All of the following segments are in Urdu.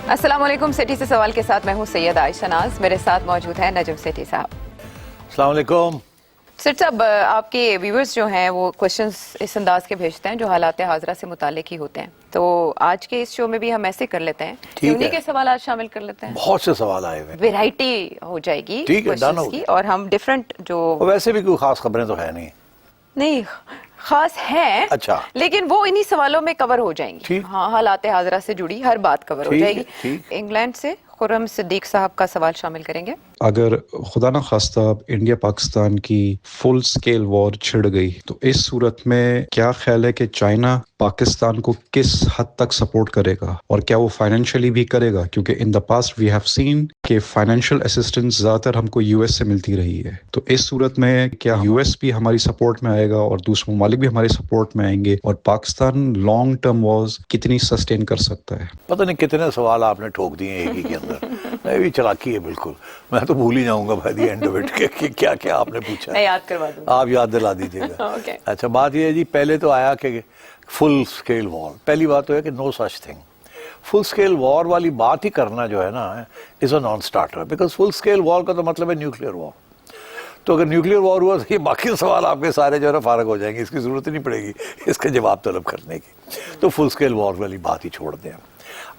السلام علیکم. سیٹھی سے سوال کے ساتھ میں ہوں سید عائشہ ناز. میرے ساتھ موجود ہیں نجم سیٹھی صاحب. السلام علیکم. سیٹھی صاحب, آپ کے ویورز جو ہیں وہ کوشچنس اس انداز کے بھیجتے ہیں جو حالات حاضرہ سے متعلق ہی ہوتے ہیں, تو آج کے اس شو میں بھی ہم ایسے کر لیتے ہیں کہ انہی کے سوالات شامل کر لیتے ہیں. بہت سے سوال آئے ہوئے, ویرائٹی ہو جائے گی کوشچنس کی, اور ہم ڈفرینٹ جو ویسے بھی کوئی خاص خبریں تو ہے نہیں خاص ہیں, اچھا, لیکن وہ انہی سوالوں میں کور ہو جائیں گی. ہاں, حالات حاضرہ سے جڑی ہر بات کور ہو جائے گی. انگلینڈ سے خرم صدیق صاحب کا سوال شامل کریں گے. اگر خدا نہ خواستہ انڈیا پاکستان کی فل سکیل وار چھڑ گئی تو اس صورت میں کیا خیال ہے کہ چائنا پاکستان کو کس حد تک سپورٹ کرے گا, اور کیا وہ فائنینشلی بھی کرے گا؟ کیونکہ ان the past we have seen کہ فائنینشیل اسسٹنس زیادہ تر ہم کو یو ایس سے ملتی رہی ہے. تو اس صورت میں کیا یو ایس بھی ہماری سپورٹ میں آئے گا اور دوسرے ممالک بھی ہماری سپورٹ میں آئیں گے, اور پاکستان لانگ ٹرم وارز کتنی سسٹین کر سکتا ہے؟ پتہ نہیں کتنے سوال آپ نے ٹھوک دیے ایک ہی کے اندر. میں بھی چلاکی ہے بالکل, میں تو بھول ہی جاؤں گا by the end of it کہ کیا کیا آپ نے پوچھا. میں یاد کروا دوں, آپ یاد دلا دیجیے گا. اچھا, بات یہ ہے جی, پہلے تو آیا کہ فل اسکیل وار. پہلی بات تو ہے کہ نو سچ تھنگ. فل اسکیل وار والی بات ہی کرنا جو ہے نا is a non starter, because full scale war کا تو مطلب ہے نیوکلیئر وار. تو اگر نیوکلیئر وار ہوا تو یہ باقی سوال آپ کے سارے جو ہے نا فارغ ہو جائیں گے, اس کی ضرورت ہی نہیں پڑے گی اس کے جواب طلب کرنے کی. تو فل اسکیل وار والی بات ہی چھوڑ دیں.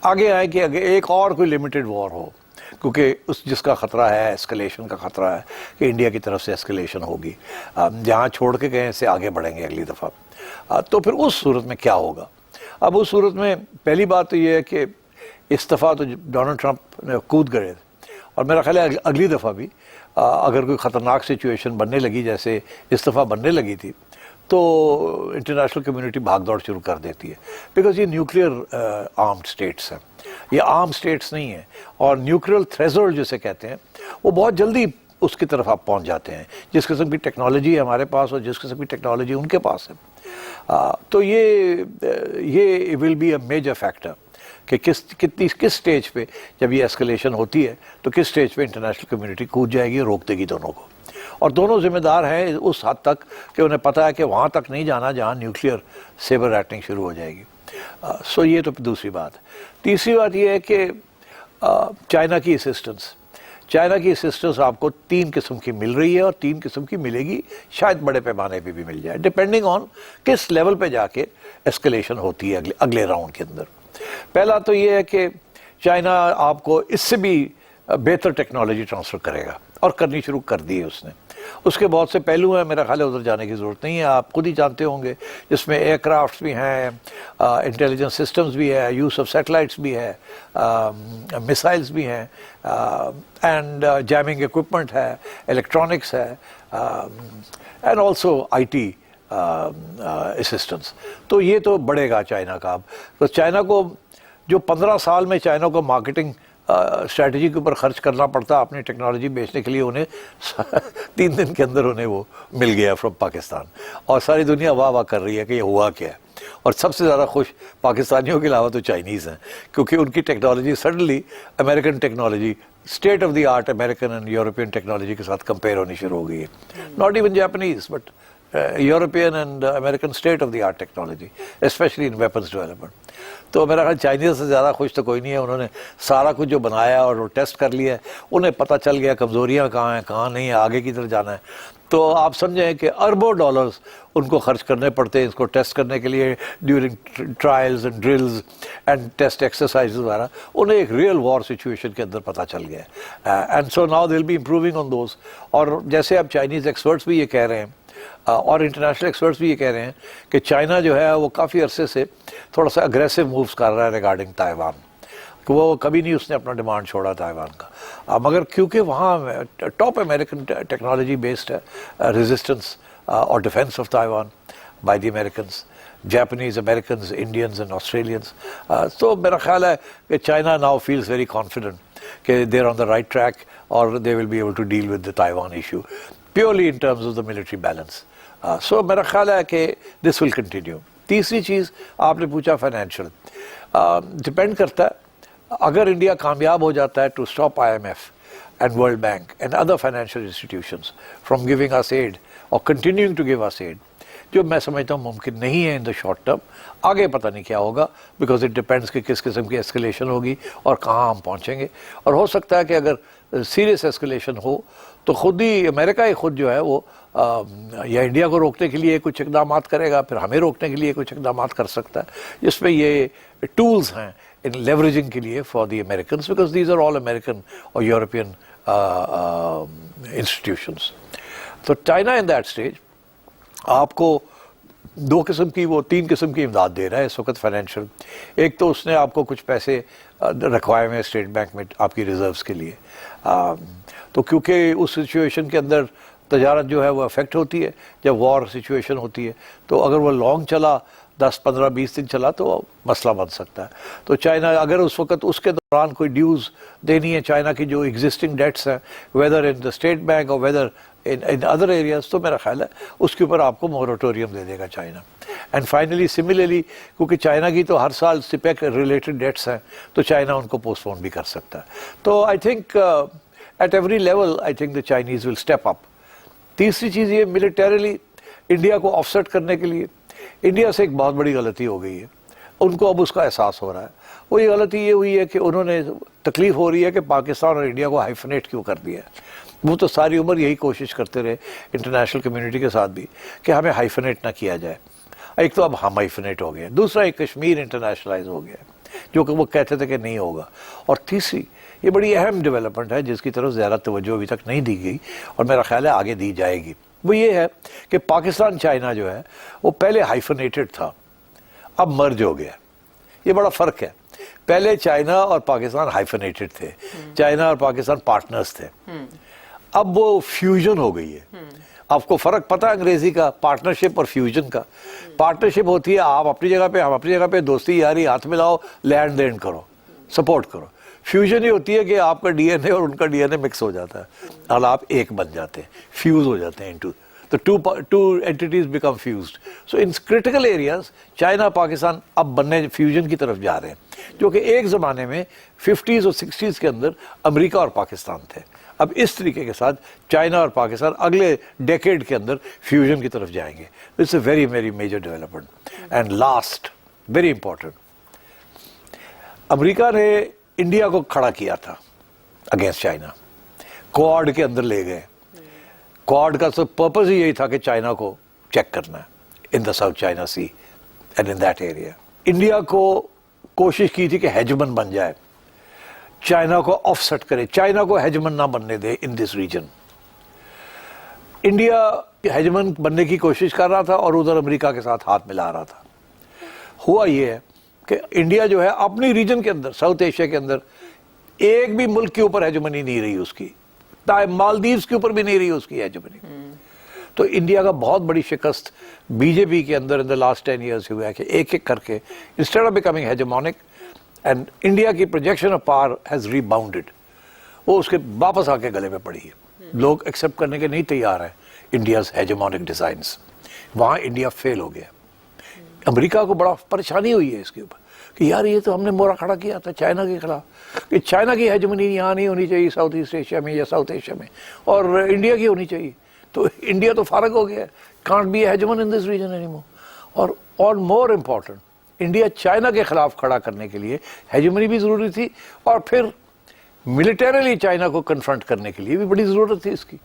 آگے آئے کہ اگر ایک اور کوئی لمیٹڈ وار ہو, کیونکہ جس کا خطرہ ہے, اسکلیشن کا خطرہ ہے کہ انڈیا کی طرف سے اسکلیشن ہوگی, جہاں چھوڑ کے گئے سے آگے بڑھیں گے اگلی دفعہ, تو پھر اس صورت میں کیا ہوگا؟ اب اس صورت میں پہلی بات تو یہ ہے کہ اس دفعہ تو ڈونلڈ ٹرمپ نے کود گئے, اور میرا خیال ہے اگلی دفعہ بھی اگر کوئی خطرناک سچویشن بننے لگی جیسے اس دفعہ بننے لگی تھی, تو انٹرنیشنل کمیونٹی بھاگ دوڑ شروع کر دیتی ہے, بیکاز یہ نیوکلیئر آرمڈ اسٹیٹس ہیں, یہ عام اسٹیٹس نہیں ہیں, اور نیوکلیئر تھریشولڈ جسے کہتے ہیں وہ بہت جلدی اس کی طرف آپ پہنچ جاتے ہیں. جس قسم کی ٹیکنالوجی ہے ہمارے پاس اور جس قسم کی ٹیکنالوجی ان کے پاس ہے, تو یہ will be a major factor کہ کس سٹیج پہ جب یہ اسکلیشن ہوتی ہے تو کس سٹیج پہ انٹرنیشنل کمیونٹی کود جائے گی, روک دے گی دونوں کو. اور دونوں ذمہ دار ہیں اس حد تک کہ انہیں پتہ ہے کہ وہاں تک نہیں جانا جہاں نیوکلیئر سیبر ریٹنگ شروع ہو جائے گی. سو یہ تو دوسری بات. تیسری بات یہ ہے کہ چائنا کی اسسٹنس آپ کو 3 قسم کی مل رہی ہے, اور 3 قسم کی ملے گی, شاید بڑے پیمانے پہ بھی مل جائے, ڈپینڈنگ آن کس لیول پہ جا کے اسکلیشن ہوتی ہے اگلے راؤنڈ کے اندر. پہلا تو یہ ہے کہ چائنا آپ کو اس سے بھی بہتر ٹیکنالوجی ٹرانسفر کرے گا, اور کرنی شروع کر دی ہے اس نے. اس کے بہت سے پہلو ہیں, میرا خیال ہے ادھر جانے کی ضرورت نہیں ہے, آپ خود ہی جانتے ہوں گے, جس میں ایئر کرافٹس بھی ہیں, انٹیلیجنس سسٹمز بھی ہے, یوز آف سیٹلائٹس بھی ہے, میسائلز بھی ہیں, اینڈ جیمنگ ایکوپمنٹ ہے, الیکٹرانکس ہے, and also I T assistance. تو یہ تو بڑھے گا چائنا کا. اب تو چائنا کو جو 15 سال میں چائنا کو مارکیٹنگ اسٹریٹجی کے اوپر خرچ کرنا پڑتا اپنی ٹیکنالوجی بیچنے کے لیے, انہیں 3 دن کے اندر انہیں وہ مل گیا فرام پاکستان, اور ساری دنیا واہ واہ کر رہی ہے کہ یہ ہوا کیا ہے. اور سب سے زیادہ خوش پاکستانیوں کے علاوہ تو چائنیز ہیں, کیونکہ ان کی technology suddenly American technology, state of the art American and European technology کے ساتھ کمپیئر ہونی شروع ہو گئی ہے. Not even Japanese but European and American state of the art technology, especially in weapons development. تو میرا خیال چائنیز سے زیادہ خوش تو کوئی نہیں ہے. انہوں نے سارا کچھ جو بنایا اور وہ ٹیسٹ کر لیا ہے, انہیں پتہ چل گیا کمزوریاں کہاں ہیں کہاں نہیں ہیں, آگے کی طرف جانا ہے. تو آپ سمجھیں کہ اربوں ڈالرز ان کو خرچ کرنے پڑتے ہیں اس کو ٹیسٹ کرنے کے لیے, during trials and drills and test exercise وغیرہ. انہیں ایک ریئل وار سچویشن کے اندر پتہ چل گیا ہے, and so now they will be improving on those. اور جیسے اب چائنیز ایکسپرٹس بھی یہ کہہ رہے ہیں, اور انٹرنیشنل ایکسپرٹس بھی یہ کہہ رہے ہیں کہ چائنا جو ہے وہ کافی عرصے سے تھوڑا سا اگریسو مووز کر رہا ہے ریگارڈنگ تائیوان, کہ وہ کبھی نہیں اس نے اپنا ڈیمانڈ چھوڑا تائیوان کا, مگر کیونکہ وہاں ٹاپ امریکن ٹیکنالوجی بیسڈ ہے ریزسٹنس اور defence of Taiwan by the Americans, Japanese, Americans, Indians and Australians. تو میرا خیال ہے کہ China now feels very confident کہ they are on the right track, اور they will be able to deal with the Taiwan issue purely in terms of the military balance. So میرا خیال ہے کہ دس ول کنٹینیو. تیسری چیز آپ نے پوچھا فائنینشیل, ڈپینڈ کرتا ہے اگر انڈیا کامیاب ہو جاتا ہے to stop IMF and World Bank and other financial institutions from giving us aid or continuing to give us aid, جو میں سمجھتا ہوں ممکن نہیں ہے ان دا شارٹ ٹرم. آگے پتہ نہیں کیا ہوگا, بیکاز اٹ ڈپینڈس کہ کس قسم کی ایسکلیشن ہوگی اور کہاں ہم پہنچیں گے. اور ہو سکتا ہے کہ اگر سیریس ایسکلیشن ہو تو خود ہی امریکہ ہی خود جو ہے وہ یا انڈیا کو روکنے کے لیے کچھ اقدامات کرے گا, پھر ہمیں روکنے کے لیے کچھ اقدامات کر سکتا ہے, جس میں یہ ٹولز ہیں ان لیوریجنگ کے لیے for the Americans, because these are all American اور یورپین انسٹیٹیوشنس. تو چائنا ان دیٹ اسٹیج آپ کو 2 قسم کی, وہ 3 قسم کی امداد دے رہا ہے اس وقت فائنینشیل. ایک تو اس نے آپ کو کچھ پیسے رکھوائے ہوئے اسٹیٹ بینک میں آپ کی ریزروز کے لیے, تو کیونکہ اس سچویشن کے اندر تجارت جو ہے وہ افیکٹ ہوتی ہے جب وار سچویشن ہوتی ہے, تو اگر وہ لانگ چلا 10, 15, 20 دن چلا تو مسئلہ بن سکتا ہے. تو چائنا اگر اس وقت اس کے دوران کوئی ڈیوز دینی ہے چائنا کی جو ایگزسٹنگ ڈیٹس ہیں weather in the state bank اور ویدر ان ادر ایریاز, تو میرا خیال ہے اس کے اوپر آپ کو مورٹوریم دے دے گا چائنا. اینڈ فائنلی سملرلی کیونکہ چائنا کی تو ہر سال سپیک ریلیٹڈ ڈیٹس ہیں تو چائنا ان کو پوسٹ پون بھی کر سکتا ہے. تو I think at every level I think the Chinese will step up. تیسری چیز یہ ملیٹریلی انڈیا کو آف سیٹ کرنے کے لیے انڈیا سے ایک بہت بڑی غلطی ہو گئی ہے, ان کو اب اس کا احساس ہو رہا ہے. وہی غلطی یہ ہوئی ہے کہ انہوں نے تکلیف ہو رہی ہے کہ پاکستان اور انڈیا کو ہائفنیٹ کیوں کر دیا ہے. وہ تو ساری عمر یہی کوشش کرتے رہے انٹرنیشنل کمیونٹی کے ساتھ بھی کہ ہمیں ہائفنیٹ نہ کیا جائے. ایک تو اب ہم ہائفنیٹ ہو گئے, دوسرا ایک کشمیر انٹرنیشنلائز ہو گیا جو کہ وہ کہتے تھے کہ نہیں ہوگا, اور تیسری یہ بڑی اہم ڈیولپمنٹ ہے جس کی طرف زیادہ توجہ ابھی تک نہیں دی گئی اور میرا خیال ہے آگے دی جائے گی. وہ یہ ہے کہ پاکستان چائنا جو ہے وہ پہلے ہائفنیٹڈ تھا, اب مرج ہو گیا. یہ بڑا فرق ہے. پہلے چائنا اور پاکستان ہائفنیٹڈ تھے, چائنا اور پاکستان پارٹنرز تھے, اب وہ فیوژن ہو گئی ہے. آپ کو فرق پتہ ہے انگریزی کا, پارٹنرشپ اور فیوژن کا. پارٹنرشپ ہوتی ہے آپ اپنی جگہ پہ ہم اپنی جگہ پہ, دوستی یاری ہاتھ ملاؤ, لینڈ دین کرو, سپورٹ کرو. فیوژن یہ ہوتی ہے کہ آپ کا ڈی این اے اور ان کا ڈی این اے مکس ہو جاتا ہے اور آپ ایک بن جاتے ہیں, فیوز ہو جاتے ہیں into the two entities become fused. So in critical areas China Pakistan اب بننے فیوژن کی طرف جا رہے ہیں, جو کہ ایک زمانے میں 50s اور 60s کے اندر امریکہ اور پاکستان تھے. اب اس طریقے کے ساتھ چائنا اور پاکستان اگلے ڈیکیڈ کے اندر فیوژن کی طرف جائیں گے. It's a very very major development. And last, very important, امریکہ نے انڈیا کو کھڑا کیا تھا اگینسٹ چائنا, کوآڈ کے اندر لے گئے. کوآڈ کا پرپز ہی یہی تھا کہ چائنا کو چیک کرنا ہے in the South China Sea and in that area. India کو کوشش کی تھی کہ ہیجمن بن جائے, چائنا کو آف سیٹ کرے, چائنا کو ہیجمن نہ بننے دے ان دس ریجن. انڈیا ہیجمن بننے کی کوشش کر رہا تھا اور ادھر امریکہ کے ساتھ ہاتھ ملا رہا تھا. ہوا یہ ہے کہ انڈیا جو ہے اپنی ریجن کے اندر, ساؤتھ ایشیا کے اندر, ایک بھی ملک کے اوپر ہیجمنی نہیں رہی اس کی, مالدیوز کے اوپر بھی نہیں رہی اس کی ہیجمنی. تو انڈیا کا بہت بڑی شکست بی جے پی کے اندر ان دا لاسٹ 10 years ہوا ہے کہ ایک ایک کر کے instead of becoming hegemonic, and India کی projection of power has rebounded, وہ اس کے واپس آ کے گلے میں پڑی ہے. لوگ ایکسیپٹ کرنے کے نہیں تیار ہیں انڈیاز ہیجمونک ڈیزائنس. وہاں انڈیا فیل ہو گیا. امریکہ کو بڑا پریشانی ہوئی ہے اس کے اوپر کہ یار یہ تو ہم نے مورا کھڑا کیا تھا چائنا کے خلاف کہ چائنا کی ہیجمنی یہاں نہیں ہونی چاہیے ساؤتھ ایسٹ ایشیا میں یا ساؤتھ ایشیا میں, اور انڈیا کی ہونی چاہیے. تو انڈیا تو فارغ ہو گیا, can't be a hegemon in this region any more. اور مور امپورٹنٹ, انڈیا چائنا کے خلاف کھڑا کرنے کے لیے ہیجمنی بھی ضروری تھی, اور پھر ملیٹریلی چائنا کو کنفرنٹ کرنے کے لیے بھی بڑی ضرورت تھی اس کی.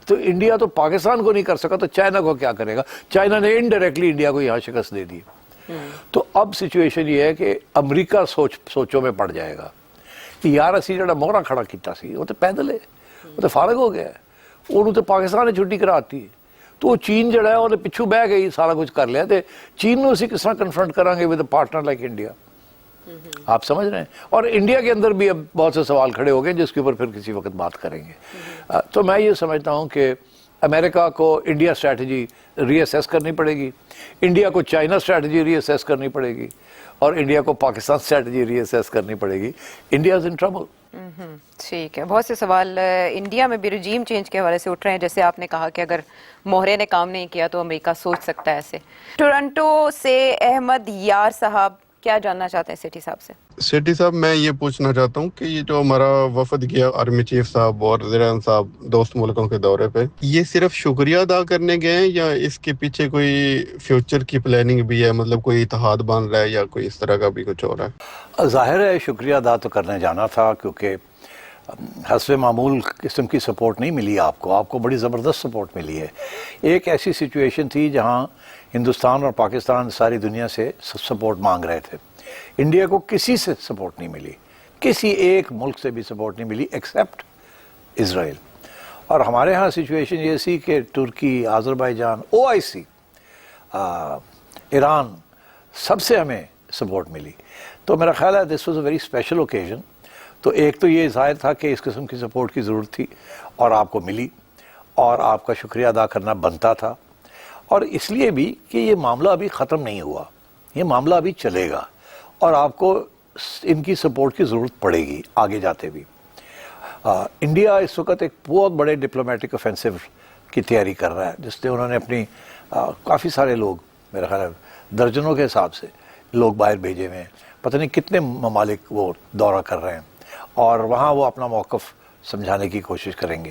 تو انڈیا تو پاکستان کو نہیں کر سکا تو چائنا کو کیا کرے گا. چائنا نے انڈائریکٹلی انڈیا کو یہاں شکست دے دی. تو اب سچویشن یہ ہے کہ امریکہ سوچوں میں پڑ جائے گا کہ یار اسی جڑا موہرا کھڑا کیتا سی وہ تو پیدل ہے, وہ تو فارغ ہو گیا ہے, انہوں تو پاکستان نے چھٹی کراتی ہے. تو وہ چین جڑا ہے انہیں پچھو بہ گئی سارا کچھ کر لیا, تو چین نو اسی کس طرح کنفرنٹ کریں گے with a partner like India. آپ سمجھ رہے ہیں. اور انڈیا کے اندر بھی اب بہت سے سوال کھڑے ہو گئے جس کے اوپر پھر کسی وقت بات کریں گے. تو میں یہ سمجھتا ہوں کہ امریکہ کو انڈیا اسٹریٹجی ری اسیس کرنی پڑے گی, انڈیا کو چائنا اسٹریٹجی ری اسیس کرنی پڑے گی, اور انڈیا کو پاکستان اسٹریٹجی ری اسیس کرنی پڑے گی. India is in trouble. ٹھیک ہے. بہت سے سوال انڈیا میں بھی رجیم چینج کے حوالے سے اٹھ رہے ہیں, جیسے آپ نے کہا کہ اگر موہرے نے کام نہیں کیا تو امریکہ سوچ سکتا ہے ایسے. ٹورنٹو سے احمد یار صاحب کیا جاننا چاہتے ہیں سیٹھی صاحب سے؟ سیٹھی صاحب میں یہ پوچھنا چاہتا ہوں کہ یہ جو ہمارا وفد گیا آرمی چیف صاحب اور وزیر اعظم صاحب دوست ملکوں کے دورے پہ، یہ صرف شکریہ ادا کرنے گئے ہیں یا اس کے پیچھے کوئی فیوچر کی پلاننگ بھی ہے؟ مطلب کوئی اتحاد بن رہا ہے یا کوئی اس طرح کا بھی کچھ ہو رہا ہے؟ ظاہر ہے شکریہ ادا تو کرنے جانا تھا، کیونکہ حسب معمول قسم کی سپورٹ نہیں ملی آپ کو بڑی زبردست سپورٹ ملی ہے۔ ایک ایسی سچویشن تھی جہاں ہندوستان اور پاکستان ساری دنیا سے سپورٹ مانگ رہے تھے، انڈیا کو کسی سے سپورٹ نہیں ملی، کسی ایک ملک سے بھی سپورٹ نہیں ملی ایکسیپٹ اسرائیل۔ اور ہمارے ہاں سچویشن یہ سی کہ ترکی، آذربائیجان، OIC، ایران، سب سے ہمیں سپورٹ ملی۔ تو میرا خیال ہے this was a very special occasion. تو ایک تو یہ ظاہر تھا کہ اس قسم کی سپورٹ کی ضرورت تھی اور آپ کو ملی، اور آپ کا شکریہ ادا کرنا بنتا تھا، اور اس لیے بھی کہ یہ معاملہ ابھی ختم نہیں ہوا، یہ معاملہ ابھی چلے گا اور آپ کو ان کی سپورٹ کی ضرورت پڑے گی آگے جاتے بھی۔ انڈیا اس وقت ایک بہت بڑے ڈپلومیٹک offensive کی تیاری کر رہا ہے، جس سے انہوں نے اپنی کافی سارے لوگ، میرا خیال ہے درجنوں کے حساب سے لوگ باہر بھیجے ہوئے ہیں، پتہ نہیں کتنے ممالک وہ دورہ کر رہے ہیں، اور وہاں وہ اپنا موقف سمجھانے کی کوشش کریں گے۔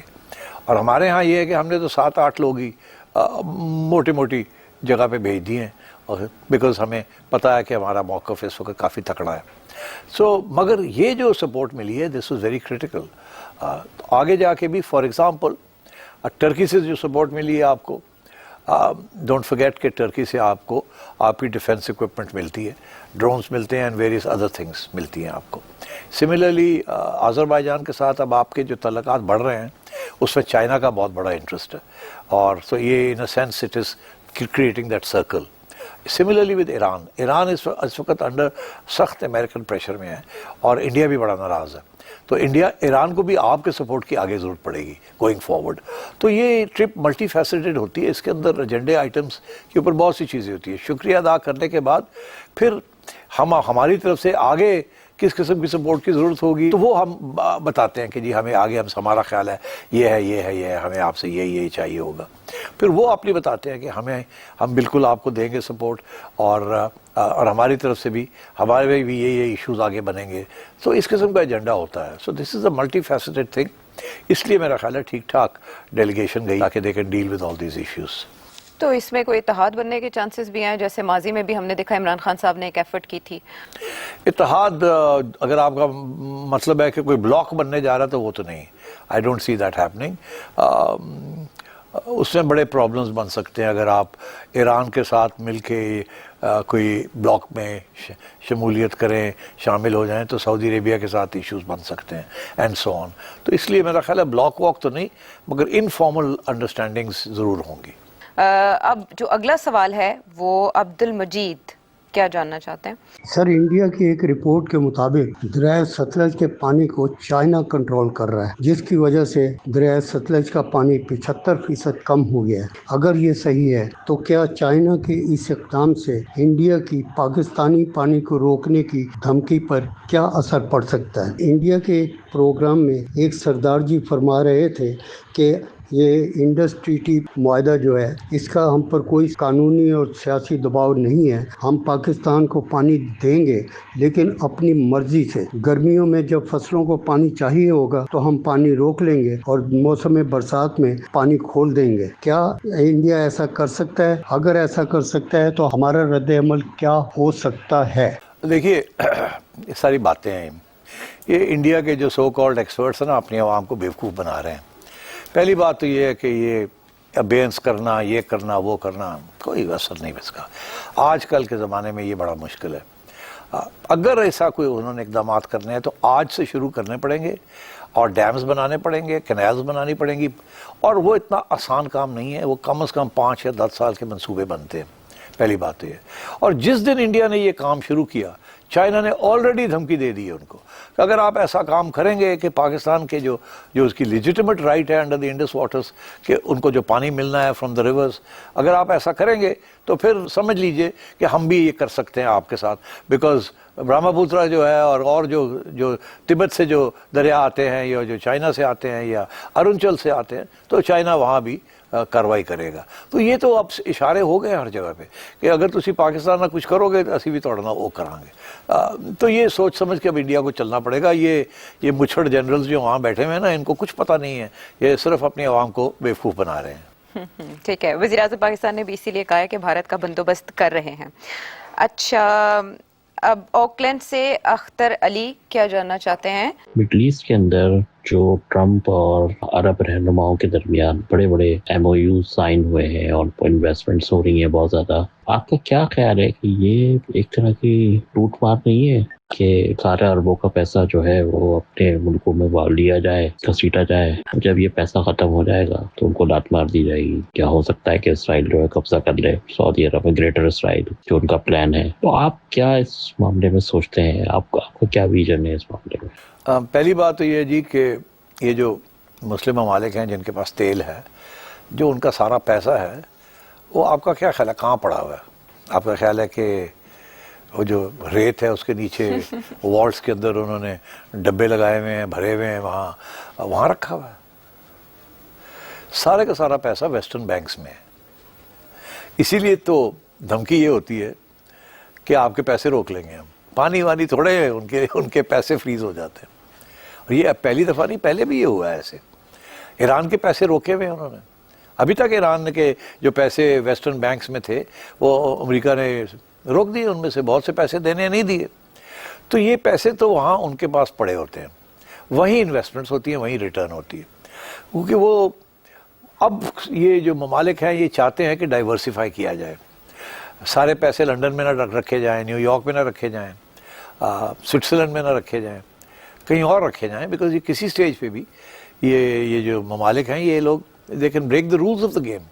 اور ہمارے ہاں یہ ہے کہ ہم نے تو 7-8 لوگ ہی موٹی جگہ پہ بھیج دیے ہیں، اور بیکاز ہمیں پتہ ہے کہ ہمارا موقف اس وقت کافی تکڑا ہے۔ مگر یہ جو سپورٹ ملی ہے دس واز ویری کریٹیکل۔ آگے جا کے بھی فار ایگزامپل ٹرکی سے جو سپورٹ ملی ہے آپ کو، ڈونٹ فرگیٹ کہ ٹرکی سے آپ کو آپ کی ڈیفنس اکوپمنٹ ملتی ہے، ڈرونز ملتے ہیں اینڈ ویریس ادر تھنگس ملتی ہیں آپ کو۔ سملرلی آذربائیجان کے ساتھ اب آپ کے جو تعلقات بڑھ رہے ہیں اس میں چائنا کا بہت بڑا انٹرسٹ ہے، اور سو یہ in a sense it is creating that circle. Similarly with Iran اس وقت انڈر سخت امریکن پریشر میں ہے، اور انڈیا بھی بڑا ناراض ہے، تو ایران کو بھی آپ کے سپورٹ کی آگے ضرورت پڑے گی گوئنگ فارورڈ۔ تو یہ ٹرپ ملٹی فیسیٹڈ ہوتی ہے، اس کے اندر ایجنڈے آئٹمس کے اوپر بہت سی چیزیں ہوتی ہیں۔ شکریہ ادا کرنے کے بعد پھر ہماری طرف سے آگے کس قسم کی سپورٹ کی ضرورت ہوگی تو وہ ہم بتاتے ہیں کہ جی ہمیں آگے ہمارا خیال ہے یہ ہے ہمیں آپ سے یہی چاہیے ہوگا۔ پھر وہ اپنی بتاتے ہیں کہ ہم بالکل آپ کو دیں گے سپورٹ، اور ہماری طرف سے بھی ہمارے بھی یہ ایشوز آگے بنیں گے۔ تو اس قسم کا ایجنڈا ہوتا ہے۔ سو دس از اے ملٹی فیسیٹڈ تھنگ، اس لیے میرا خیال ہے ٹھیک ٹھاک ڈیلیگیشن گئی تاکہ they can deal with all these issues. تو اس میں کوئی اتحاد بننے کے چانسز بھی ہیں؟ جیسے ماضی میں بھی ہم نے دیکھا عمران خان صاحب نے ایک ایفرٹ کی تھی۔ اتحاد اگر آپ کا مطلب ہے کہ کوئی بلاک بننے جا رہا ہے تو وہ تو نہیں، I don't see that happening. اس میں بڑے پرابلمز بن سکتے ہیں اگر آپ ایران کے ساتھ مل کے کوئی بلاک میں شمولیت کریں، شامل ہو جائیں، تو سعودی عربیہ کے ساتھ ایشوز بن سکتے ہیں اینڈ سو آن۔ تو اس لیے میرا خیال ہے بلاک واک تو نہیں، مگر انفارمل انڈرسٹینڈنگز ضرور ہوں گی۔ اب جو اگلا سوال ہے وہ عبد المجید کیا جاننا چاہتے ہیں؟ سر، انڈیا کی ایک رپورٹ کے مطابق دریائے ستلج کے پانی کو چائنا کنٹرول کر رہا ہے، جس کی وجہ سے دریائے ستلج کا پانی 75% کم ہو گیا ہے۔ اگر یہ صحیح ہے تو کیا چائنا کے اس اقدام سے انڈیا کی پاکستانی پانی کو روکنے کی دھمکی پر کیا اثر پڑ سکتا ہے؟ انڈیا کے پروگرام میں ایک سردار جی فرما رہے تھے کہ یہ انڈس ٹریٹی معاہدہ جو ہے اس کا ہم پر کوئی قانونی اور سیاسی دباؤ نہیں ہے، ہم پاکستان کو پانی دیں گے لیکن اپنی مرضی سے۔ گرمیوں میں جب فصلوں کو پانی چاہیے ہوگا تو ہم پانی روک لیں گے اور موسم برسات میں پانی کھول دیں گے۔ کیا انڈیا ایسا کر سکتا ہے؟ اگر ایسا کر سکتا ہے تو ہمارا رد عمل کیا ہو سکتا ہے؟ دیکھیے یہ ساری باتیں ہیں، یہ انڈیا کے جو سو کالڈ ایکسپرٹس ہیں نا اپنی عوام کو بیوقوف بنا رہے ہیں۔ پہلی بات تو یہ ہے کہ یہ ابینس کرنا، یہ کرنا، وہ کرنا، کوئی اثر نہیں اس کا۔ آج کل کے زمانے میں یہ بڑا مشکل ہے۔ اگر ایسا کوئی انہوں نے اقدامات کرنے ہیں تو آج سے شروع کرنے پڑیں گے، اور ڈیمز بنانے پڑیں گے، کینالز بنانی پڑیں گی، اور وہ اتنا آسان کام نہیں ہے، وہ کم از کم 5 یا 10 سال کے منصوبے بنتے ہیں۔ پہلی بات تو یہ، اور جس دن انڈیا نے یہ کام شروع کیا چائنا نے آلریڈی دھمکی دے دی ہے ان کو کہ اگر آپ ایسا کام کریں گے کہ پاکستان کے جو اس کی لیجیٹیمیٹ رائٹ ہے انڈر دی انڈس واٹرز کہ ان کو جو پانی ملنا ہے فرام دا ریورز، اگر آپ ایسا کریں گے تو پھر سمجھ لیجئے کہ ہم بھی یہ کر سکتے ہیں آپ کے ساتھ، بیکاز برہما پوترا جو ہے اور جو تبت سے جو دریا آتے ہیں یا جو چائنا سے آتے ہیں یا ارونچل سے آتے ہیں، تو چائنا وہاں بھی کاروائی کرے گا. تو یہ تو اب اشارے ہو گئے ہر جگہ پہ کہ اگر تسی پاکستان میں کچھ کرو گے تو اسی بھی توڑنا وہ کریں گے. تو یہ سوچ سمجھ کے اب انڈیا کو چلنا پڑے گا. یہ مچھڑ جنرلز جو وہاں بیٹھے ہوئے ہیں نا, ان کو کچھ پتہ نہیں ہے, یہ صرف اپنی عوام کو بیوقوف بنا رہے ہیں. ٹھیک ہے, وزیر اعظم پاکستان نے بھی اسی لیے کہا ہے کہ بھارت کا بندوبست کر رہے ہیں. اچھا, اب آکلینڈ سے اختر علی کیا جاننا چاہتے ہیں؟ مڈل ایسٹ کے اندر جو ٹرمپ اور عرب رہنماؤں کے درمیان بڑے بڑے ایم او یو سائن ہوئے ہیں اور انویسٹمنٹس ہو رہی ہیں بہت زیادہ, آپ کا کیا خیال ہے کہ یہ ایک طرح کی ٹوٹ مار نہیں ہے کہ سارے اربوں کا پیسہ جو ہے وہ اپنے ملکوں میں لیا جائے, گھسیٹا جائے, جب یہ پیسہ ختم ہو جائے گا تو ان کو لات مار دی جائے گی؟ کیا ہو سکتا ہے کہ اسرائیل جو ہے قبضہ کر لے سعودی عرب میں, گریٹر اسرائیل جو ان کا پلان ہے. تو آپ کیا اس معاملے میں سوچتے ہیں, آپ کو کیا ویژن ہے اس معاملے میں؟ پہلی بات تو یہ جی کہ یہ جو مسلم ممالک ہیں جن کے پاس تیل ہے, جو ان کا سارا پیسہ ہے وہ آپ کا کیا خیال ہے کہاں پڑا ہوا ہے؟ آپ کا خیال ہے کہ وہ جو ریت ہے اس کے نیچے والٹس کے اندر انہوں نے ڈبے لگائے ہوئے ہیں, بھرے ہوئے ہیں, وہاں رکھا ہوا ہے؟ سارے کا سارا پیسہ ویسٹرن بینکس میں ہے. اسی لیے تو دھمکی یہ ہوتی ہے کہ آپ کے پیسے روک لیں گے ہم. پانی وانی تھوڑے ان کے پیسے فریز ہو جاتے ہیں. اور یہ اب پہلی دفعہ نہیں, پہلے بھی یہ ہوا ہے ایسے. ایران کے پیسے روکے ہوئے انہوں نے. ابھی تک ایران کے جو پیسے ویسٹرن بینکس میں تھے وہ امریکہ نے روک دیے, ان میں سے بہت سے پیسے دینے نہیں دیے. تو یہ پیسے تو وہاں ان کے پاس پڑے ہوتے ہیں, وہیں انویسٹمنٹس ہوتی ہیں, وہیں ریٹرن ہوتی ہے. کیونکہ وہ اب یہ جو ممالک ہیں یہ چاہتے ہیں کہ ڈائیورسیفائی کیا جائے. سارے پیسے لنڈن میں نہ رکھے جائیں, نیو یارک میں نہ رکھے جائیں, سوئٹزرلینڈ میں نہ رکھے جائیں, کہیں اور رکھے جائیں. بیکاز یہ کسی سٹیج پہ بھی یہ جو ممالک ہیں یہ لوگ they can break the rules of the game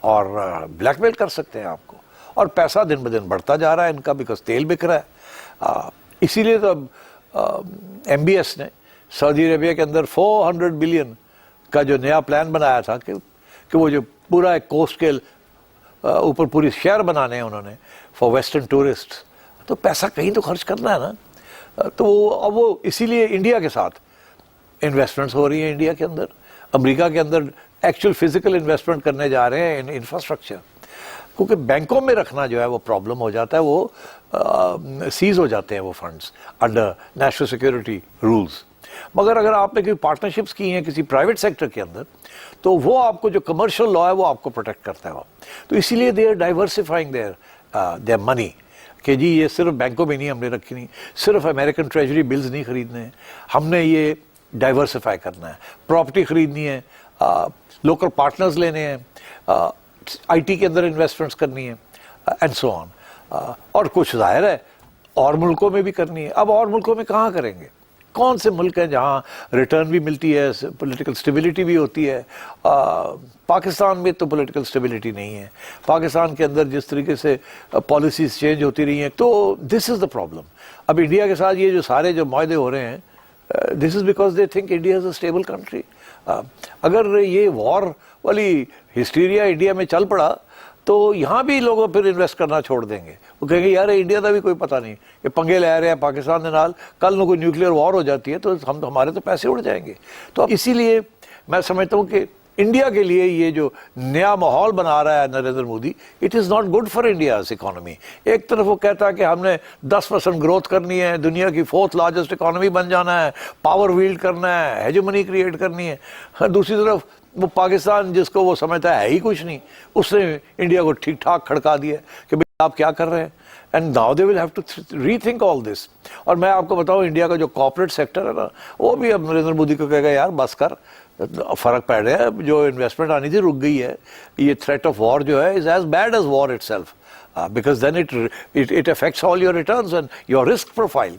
اور بلیک میل کر سکتے ہیں آپ کو. اور پیسہ دن بدن بڑھتا جا رہا ہے ان کا, بیکاز تیل بک رہا ہے. اسی لیے تو اب ایم بی ایس نے سعودی عربیہ کے اندر 400 بلین کا جو نیا پلان بنایا تھا کہ وہ جو پورا ایک کوسٹ کے اوپر پوری شہر بنانے ہیں انہوں نے فار ویسٹرن ٹورسٹ. تو پیسہ کہیں تو خرچ کرنا ہے نا. تو اب وہ اسی لیے انڈیا کے ساتھ انویسٹمنٹس ہو رہی ہیں. انڈیا کے اندر, امریکہ کے اندر ایکچوئل فزیکل انویسٹمنٹ کرنے جا رہے ہیں ان انفراسٹرکچر. کیونکہ بینکوں میں رکھنا جو ہے وہ پرابلم ہو جاتا ہے, وہ سیز ہو جاتے ہیں وہ funds under national security rules. مگر اگر آپ نے کوئی پارٹنرشپس کی ہیں کسی پرائیویٹ سیکٹر کے اندر تو وہ آپ کو جو کمرشل لا ہے وہ آپ کو پروٹیکٹ کرتا ہے. تو اسی لیے دے آر ڈائیورسیفائنگ دیئر منی کہ جی یہ صرف بینکوں میں نہیں ہم نے رکھی, نہیں صرف امریکن ٹریجری بلز نہیں خریدنے ہیں, ہم نے یہ ڈائیورسیفائی کرنا ہے. پراپرٹی خریدنی ہے, لوکل پارٹنرز لینے ہیں, آئی ٹی کے اندر انویسٹمنٹس کرنی ہے, اینڈ سو آن. اور کچھ ظاہر ہے اور ملکوں میں بھی کرنی ہے. اب اور ملکوں میں کہاں کریں گے؟ کون سے ملک ہیں جہاں ریٹرن بھی ملتی ہے, پولیٹیکل سٹیبلٹی بھی ہوتی ہے؟ پاکستان میں تو پولیٹیکل سٹیبلٹی نہیں ہے. پاکستان کے اندر جس طریقے سے پالیسیز چینج ہوتی رہی ہیں, تو دس از دا پرابلم. اب انڈیا کے ساتھ یہ جو سارے جو معاہدے ہو رہے ہیں, this is because they think India is a stable country. اگر یہ وار والی ہسٹیریا انڈیا میں چل پڑا تو یہاں بھی لوگوں پھر انویسٹ کرنا چھوڑ دیں گے. وہ کہیں گے یار انڈیا کا بھی کوئی پتہ نہیں, یہ پنگے لے رہے ہیں پاکستان کے نال, کل نو کوئی نیوکلیئر وار ہو جاتی ہے تو ہمارے تو پیسے اڑ جائیں گے. تو اسی لیے میں سمجھتا ہوں کہ انڈیا کے لیے یہ جو نیا ماحول بنا رہا ہے Narendra Modi, it is not good for India's economy. ایک طرف وہ کہتا ہے کہ ہم نے 10% گروتھ کرنی ہے, دنیا کی 4th لارجسٹ اکانومی بن جانا ہے, پاور ویلڈ کرنا ہے, ہیجمنی کریٹ کرنی ہے. دوسری طرف وہ پاکستان جس کو وہ سمجھتا ہے ہی کچھ نہیں, اس نے انڈیا کو ٹھیک ٹھاک کھڑکا دیا کہ بھئی آپ کیا کر رہے ہیں. And now they will have to rethink all this. اور میں آپ کو بتاؤں انڈیا کا جو کارپوریٹ سیکٹر ہے نا, وہ بھی اب نریندر مودی کو کہے گا یار بس کر, فرق پڑ رہا ہے, جو انویسٹمنٹ آنی تھی رک گئی ہے. یہ تھریٹ آف وار جو ہے is as bad as war itself, because then it affects all your returns and your risk profile.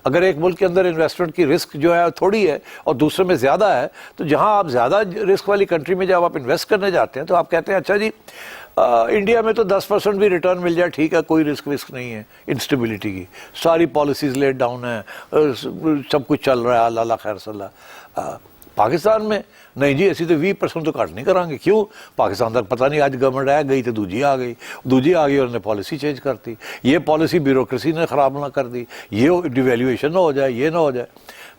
اگر ایک ملک کے اندر انویسٹمنٹ کی رسک جو ہے تھوڑی ہے اور دوسرے میں زیادہ ہے, تو جہاں آپ زیادہ رسک والی کنٹری میں جب آپ انویسٹ کرنے جاتے ہیں تو آپ کہتے ہیں اچھا جی انڈیا میں تو 10% بھی ریٹرن مل جائے ٹھیک ہے, کوئی رسک نہیں ہے انسٹیبلٹی کی, ساری پالیسیز لیٹ ڈاؤن ہیں, سب کچھ چل رہا ہے اللہ خیر صلی اللہ. پاکستان میں نہیں جی اسی تو 20% تو کٹ نہیں کریں گے. کیوں؟ پاکستان تک پتہ نہیں, آج گورنمنٹ آ گئی تو دوجی آ گئی اور انہوں نے پالیسی چینج کرتی, یہ پالیسی بیوروکریسی نے خراب نہ کر دی, یہ ڈیویلیویشن نہ ہو جائے, یہ نہ ہو جائے.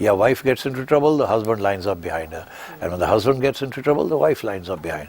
your wife gets into trouble, the husband lines up behind her, and when the husband gets into trouble, the wife lines up behind.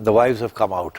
the wives have come out,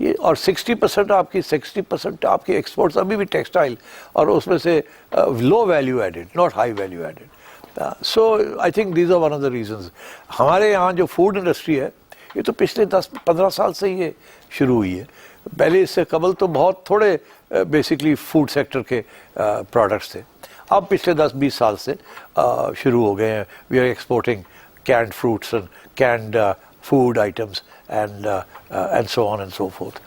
یہ اور 60% آپ کی ایکسپورٹس ابھی بھی ٹیکسٹائل اور اس میں سے low value added, not high value added. So I think these are one of the reasons. ہمارے یہاں جو فوڈ انڈسٹری ہے یہ تو پچھلے 10-15 سال سے یہ شروع ہوئی ہے. پہلے اس سے قبل تو بہت تھوڑے بیسکلی فوڈ سیکٹر کے پروڈکٹس تھے. اب پچھلے 10-20 سال سے شروع ہو گئے ہیں. We are exporting canned fruits and canned food items and so on and so forth.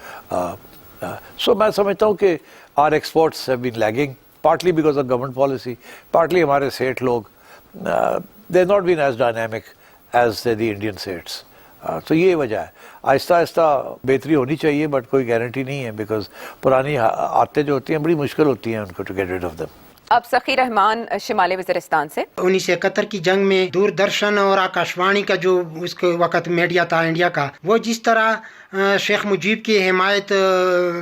So میں سمجھتا ہوں کہ our exports have been lagging partly because of government policy, partly ہمارے سیٹ لوگ they not been as dynamic as the Indian seths. تو یہ وجہ ہے. آہستہ آہستہ بہتری ہونی چاہیے بٹ کوئی گارنٹی نہیں ہے بیکاز پرانی عادتیں جو ہوتی ہیں بڑی مشکل ہوتی ہیں ان کو to get rid of them. اب سخی رحمان شمالی وزیرستان سے. 1971 کی جنگ میں دوردرشن اور آکاشوانی کا جو اس کے وقت میڈیا تھا انڈیا کا, وہ جس طرح شیخ مجیب کی حمایت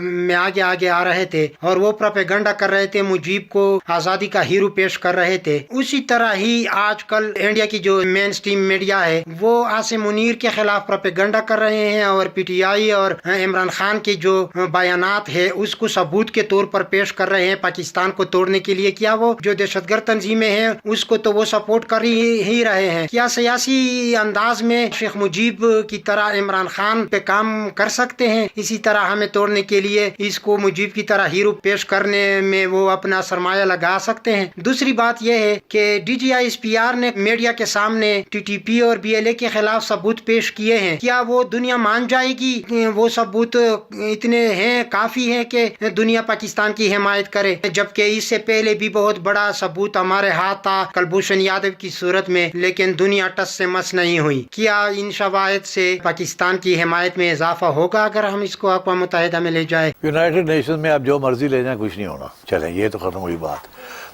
میں آگے آ رہے تھے اور وہ پروپیگنڈا کر رہے تھے, مجیب کو آزادی کا ہیرو پیش کر رہے تھے, اسی طرح ہی آج کل انڈیا کی جو مین سٹریم میڈیا ہے وہ عاصم منیر کے خلاف پروپیگنڈا کر رہے ہیں اور پی ٹی آئی اور عمران خان کے جو بیانات ہے اس کو ثبوت کے طور پر پیش کر رہے ہیں پاکستان کو توڑنے کے لیے. کیا وہ جو دہشت گرد تنظیمیں ہیں اس کو تو وہ سپورٹ کر ہی رہے ہیں؟ کیا سیاسی انداز میں شیخ مجیب کی طرح عمران خان پہ کام کر سکتے ہیں؟ اسی طرح ہمیں توڑنے کے لیے اس کو مجیب کی طرح ہیرو پیش کرنے میں وہ اپنا سرمایہ لگا سکتے ہیں. دوسری بات یہ ہے کہ D G I S P R نے میڈیا کے سامنے ٹی ٹی پی اور بی ایل اے کے خلاف ثبوت پیش کیے ہیں. کیا وہ دنیا مان جائے گی؟ وہ ثبوت اتنے ہیں, کافی ہیں کہ دنیا پاکستان کی حمایت کرے, جبکہ اس سے پہلے بھی بہت بڑا ثبوت ہمارے ہاتھ تھا کلبھوشن یادو کی صورت میں, لیکن دنیا ٹس سے مس نہیں ہوئی. کیا ان شواہد سے پاکستان کی حمایت میں اضافہ ہوگا اگر ہم اس کو اقوام متحدہ میں لے جائیں؟ یونائٹڈ نیشن میں آپ جو مرضی لے جائیں کچھ نہیں ہونا. چلیں یہ تو ختم ہوئی بات.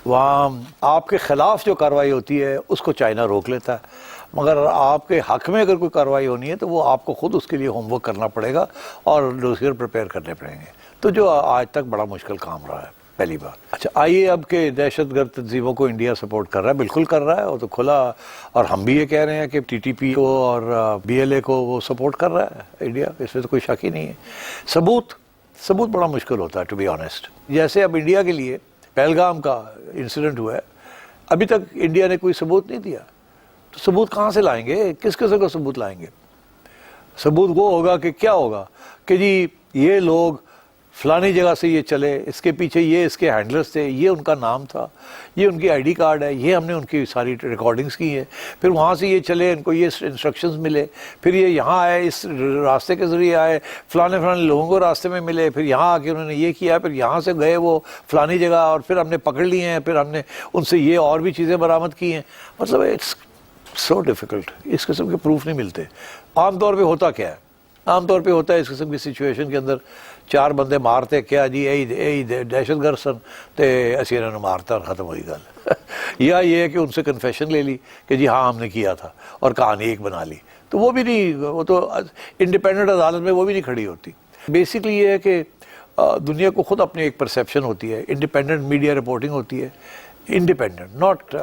وہاں آپ کے خلاف جو کارروائی ہوتی ہے اس کو چائنا روک لیتا ہے, مگر آپ کے حق میں اگر کوئی کارروائی ہونی ہے تو وہ آپ کو خود اس کے لیے ہوم ورک کرنا پڑے گا اور ڈوسیئر پریپیئر کرنے پڑیں گے. تو جو آج تک بڑا مشکل کام رہا ہے پہلی بار. اچھا آئیے اب کہ دہشت گرد تنظیموں کو انڈیا سپورٹ کر رہا ہے, بالکل کر رہا ہے, وہ تو کھلا, اور ہم بھی یہ کہہ رہے ہیں کہ ٹی ٹی پی کو اور بی ایل اے کو وہ سپورٹ کر رہا ہے انڈیا, اس میں تو کوئی شک ہی نہیں ہے. ثبوت بڑا مشکل ہوتا ہے ٹو بی آنیسٹ. جیسے اب انڈیا کے لیے پہلگام کا انسیڈنٹ ہوا ہے, ابھی تک انڈیا نے کوئی ثبوت نہیں دیا, تو ثبوت کہاں سے لائیں گے؟ کس قسم کا ثبوت لائیں گے؟ ثبوت وہ ہوگا کہ کیا ہوگا کہ جی یہ لوگ فلانی جگہ سے یہ چلے, اس کے پیچھے یہ اس کے ہینڈلرز تھے, یہ ان کا نام تھا, یہ ان کی آئی ڈی کارڈ ہے, یہ ہم نے ان کی ساری ریکارڈنگز کی ہیں, پھر وہاں سے یہ چلے, ان کو یہ انسٹرکشنز ملے, پھر یہ یہاں آئے, اس راستے کے ذریعے آئے, فلانے لوگوں کو راستے میں ملے, پھر یہاں آ کے انہوں نے یہ کیا, پھر یہاں سے گئے وہ فلانی جگہ اور پھر ہم نے پکڑ لیے ہیں, پھر ہم نے ان سے یہ اور بھی چیزیں برآمد کی ہیں. مطلب اٹس سو ڈیفیکلٹ, اس قسم کے پروف نہیں ملتے. عام طور پہ ہوتا کیا ہے؟ عام طور پہ ہوتا ہے اس قسم کی سچویشن کے اندر 4 بندے مارتے, کیا جی اے دہشت گرد سن تے اسی انہوں نے مارتا اور ختم ہوئی گل. یا یہ ہے کہ ان سے کنفیشن لے لی کہ جی ہاں ہم نے کیا تھا اور کہانی ایک بنا لی, تو وہ بھی نہیں, وہ تو انڈیپینڈنٹ عدالت میں وہ بھی نہیں کھڑی ہوتی. بیسکلی یہ ہے کہ دنیا کو خود اپنی ایک پرسیپشن ہوتی ہے, انڈیپینڈنٹ میڈیا رپورٹنگ ہوتی ہے, انڈیپینڈنٹ, ناٹ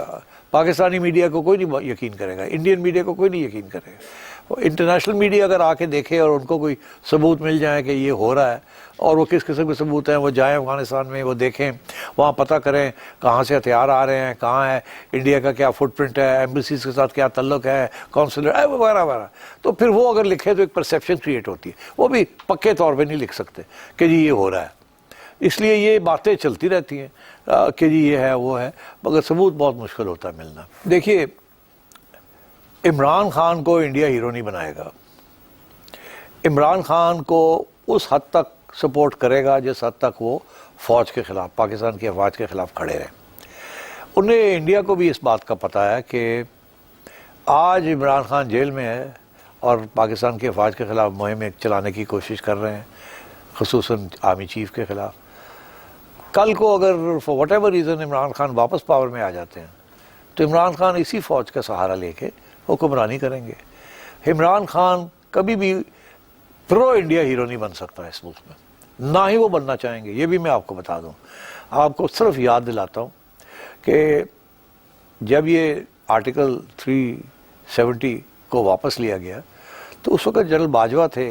پاکستانی میڈیا کو کوئی نہیں یقین کرے گا, انڈین میڈیا کو کوئی نہیں یقین کرے گا. انٹرنیشنل میڈیا اگر آ کے دیکھے اور ان کو کوئی ثبوت مل جائے کہ یہ ہو رہا ہے, اور وہ کس قسم کے ثبوت ہیں, وہ جائیں افغانستان میں, وہ دیکھیں, وہاں پتہ کریں کہاں سے ہتھیار آ رہے ہیں, کہاں ہے انڈیا کا کیا فٹ پرنٹ ہے, ایمبیسیز کے ساتھ کیا تعلق ہے, کونسلر وغیرہ وغیرہ, تو پھر وہ اگر لکھے تو ایک پرسیپشن کریٹ ہوتی ہے. وہ بھی پکے طور پہ نہیں لکھ سکتے کہ جی یہ ہو رہا ہے, اس لیے یہ باتیں چلتی رہتی ہیں کہ جی یہ ہے وہ ہے, مگر ثبوت بہت مشکل ہوتا ہے ملنا. دیکھیے عمران خان کو انڈیا ہیرو نہیں بنائے گا. عمران خان کو اس حد تک سپورٹ کرے گا جس حد تک وہ فوج کے خلاف, پاکستان کی افواج کے خلاف کھڑے رہیں. انہیں انڈیا کو بھی اس بات کا پتہ ہے کہ آج عمران خان جیل میں ہے اور پاکستان کی افواج کے خلاف مہم چلانے کی کوشش کر رہے ہیں, خصوصاً آرمی چیف کے خلاف. کل کو اگر for what ever reason Imran Khan واپس پاور میں آ جاتے ہیں تو عمران خان اسی فوج کا سہارا لے کے حکمرانی کریں گے. عمران خان کبھی بھی پرو انڈیا ہیرو نہیں بن سکتا اس ملک میں, نہ ہی وہ بننا چاہیں گے. یہ بھی میں آپ کو بتا دوں, آپ کو صرف یاد دلاتا ہوں کہ جب یہ آرٹیکل 370 کو واپس لیا گیا تو اس وقت جنرل باجوہ تھے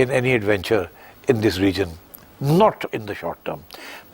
in any adventure in this region, not in the short term.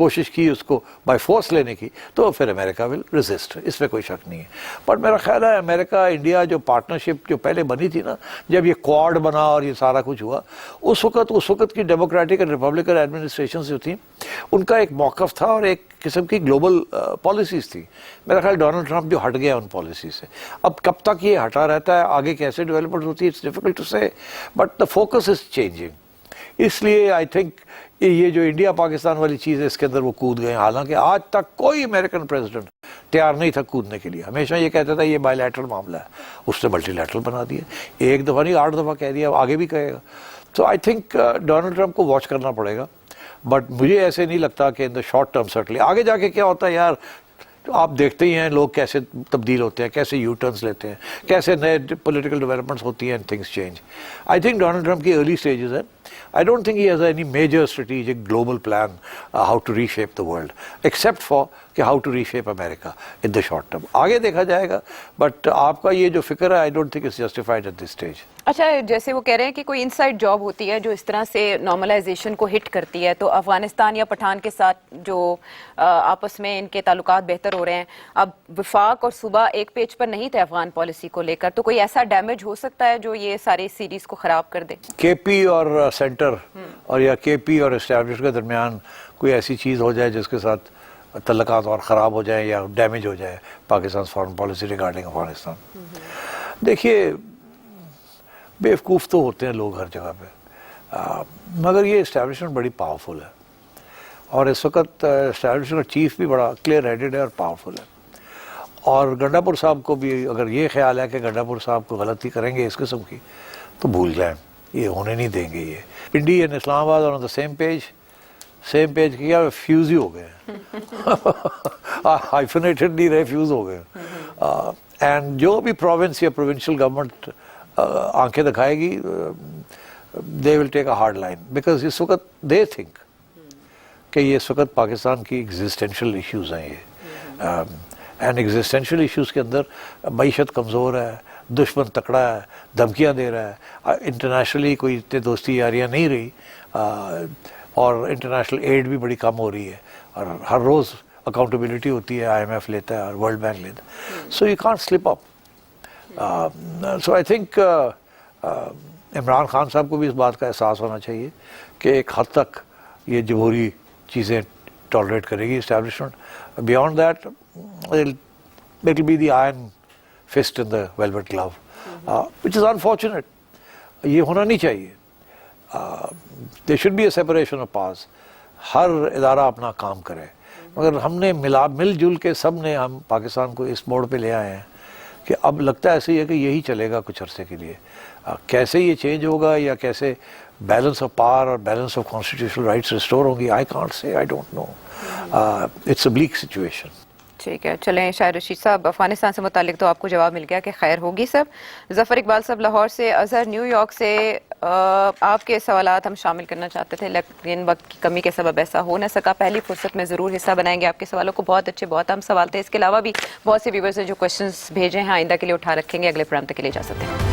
کوشش کی اس کو بائی فورس لینے کی تو پھر امریکہ ول ریزسٹ، اس میں کوئی شک نہیں ہے. بٹ میرا خیال ہے امریکہ انڈیا جو پارٹنرشپ جو پہلے بنی تھی نا، جب یہ کوڈ بنا اور یہ سارا کچھ ہوا، اس وقت کی ڈیموکریٹک اور ریپبلکن ایڈمنسٹریشنز جو تھیں ان کا ایک موقف تھا اور ایک قسم کی گلوبل پالیسیز تھی. میرا خیال ڈونلڈ ٹرمپ جو ہٹ گیا ان پالیسی سے، اب کب تک یہ ہٹا رہتا ہے، آگے کیسے ڈیولپمنٹ ہوتی ہے، it's difficult to say, but the focus is changing. اس لیے آئی تھنک یہ جو انڈیا پاکستان والی چیز ہے اس کے اندر وہ کود گئے. حالانکہ آج تک کوئی امریکن پریزیڈنٹ تیار نہیں تھا کودنے کے لیے، ہمیشہ یہ کہتا تھا یہ بائی لیٹرل معاملہ ہے، اس نے ملٹی لیٹرل بنا دیا. ایک دفعہ نہیں 8 دفعہ کہہ دیا، آگے بھی کہے گا. تو آئی تھنک ڈونلڈ ٹرمپ کو واچ کرنا پڑے گا. بٹ مجھے ایسے نہیں لگتا کہ ان دا شارٹ ٹرم سرٹنلی. آگے جا کے کیا ہوتا ہے یار، آپ دیکھتے ہی ہیں لوگ کیسے تبدیل ہوتے ہیں، کیسے یو ٹرنس لیتے ہیں، کیسے نئے پولیٹیکل ڈیولپمنٹس ہوتی ہیں، and things change. I think Donald Trump کی ارلی اسٹیجز ہیں. I don't think he has any major strategic global plan how to reshape the world, except for how to reshape America in the short term. آگے دیکھا جائے گا، بٹ آپ کا یہ جو فکر ہے I don't think it's justified at this stage. اچھا، جیسے وہ کہہ رہے ہیں کہ کوئی انسائڈ جاب ہوتی ہے جو اس طرح سے نارملائزیشن کو ہٹ کرتی ہے، تو افغانستان یا پٹھان کے ساتھ جو آپس میں ان کے تعلقات بہتر ہو رہے ہیں، اب وفاق اور صوبہ ایک پیج پر نہیں تھے افغان پالیسی کو لے کر، تو کوئی ایسا ڈیمیج ہو سکتا ہے جو یہ ساری سیریز کو خراب کر دے؟ کے پی اور سینٹر اور یا کے پی اور اسٹیبلش کے درمیان کوئی ایسی چیز ہو جائے جس کے ساتھ تعلقات اور خراب ہو جائیں یا ڈیمیج ہو جائے Pakistan foreign policy regarding Afghanistan. دیکھیے بیوقوف تو ہوتے ہیں لوگ ہر جگہ پہ، مگر یہ اسٹیبلشمنٹ بڑی پاورفل ہے، اور اس وقت اسٹیبلشمنٹ چیف بھی بڑا کلیئر ہیڈڈ ہے اور پاورفل ہے. اور گنڈا پور صاحب کو بھی اگر یہ خیال ہے کہ گنڈا پور صاحب کو غلطی کریں گے اس قسم کی تو بھول جائیں، یہ ہونے نہیں دیں گے. یہ پنڈی اینڈ اسلام آباد آن دا سیم پیج کیا فیوز ہی ہو گئے، ہائفنیٹڈ نہیں رہے، فیوز ہو گئے. اینڈ جو بھی پروونس یا پروونشل گورنمنٹ آنکھیں دکھائے گی دے ول ٹیک اے ہارڈ لائن، بیکاز اس وقت دے تھنک کہ یہ اس وقت پاکستان کی ایگزسٹینشیل ایشوز ہیں یہ. اینڈ ایگزسٹینشیل ایشوز کے اندر معیشت کمزور ہے، دشمن تکڑا ہے، دھمکیاں دے رہا ہے، انٹرنیشنلی کوئی اتنے دوستی یاریاں نہیں رہی، اور انٹرنیشنل ایڈ بھی بڑی کم ہو رہی ہے، اور ہر روز اکاؤنٹیبلٹی ہوتی ہے، IMF لیتا ہے اور ورلڈ بینک لیتا ہے. So you can't slip up. So I think Imran Khan صاحب کو بھی اس بات کا احساس ہونا چاہیے کہ ایک حد تک یہ جمہوری چیزیں ٹالریٹ کرے گی establishment. Beyond that it will be the iron fist in the velvet glove, which is unfortunate. یہ ہونا نہیں چاہیے. There should be a separation of powers. ہر ادارہ اپنا کام کرے، مگر ہم نے مل جل کے سب نے ہم پاکستان کو اس موڑ پہ لے آئے ہیں کہ اب لگتا ہے ایسے ہی ہے کہ یہی چلے گا کچھ عرصے کے لیے. کیسے یہ چینج ہوگا یا کیسے بیلنس آف پاور اور balance of constitutional rights restore ہوں گی، I can't say, I don't know. It's a bleak situation. ٹھیک ہے، چلیں شاہد رشید صاحب، افغانستان سے متعلق تو آپ کو جواب مل گیا کہ خیر ہوگی سب. ظفر اقبال صاحب لاہور سے، اظہر نیو یارک سے، آپ کے سوالات ہم شامل کرنا چاہتے تھے لیکن وقت کی کمی کے سبب ایسا ہو نہ سکا. پہلی فرصت میں ضرور حصہ بنائیں گے آپ کے سوالوں کو. بہت اچھے، بہت اہم سوال تھے. اس کے علاوہ بھی بہت سے ویورز نے جو کوشچنس بھیجے ہیں آئندہ کے لیے اٹھا رکھیں گے. اگلے پروگرام تک کے لیے اجازت ہے.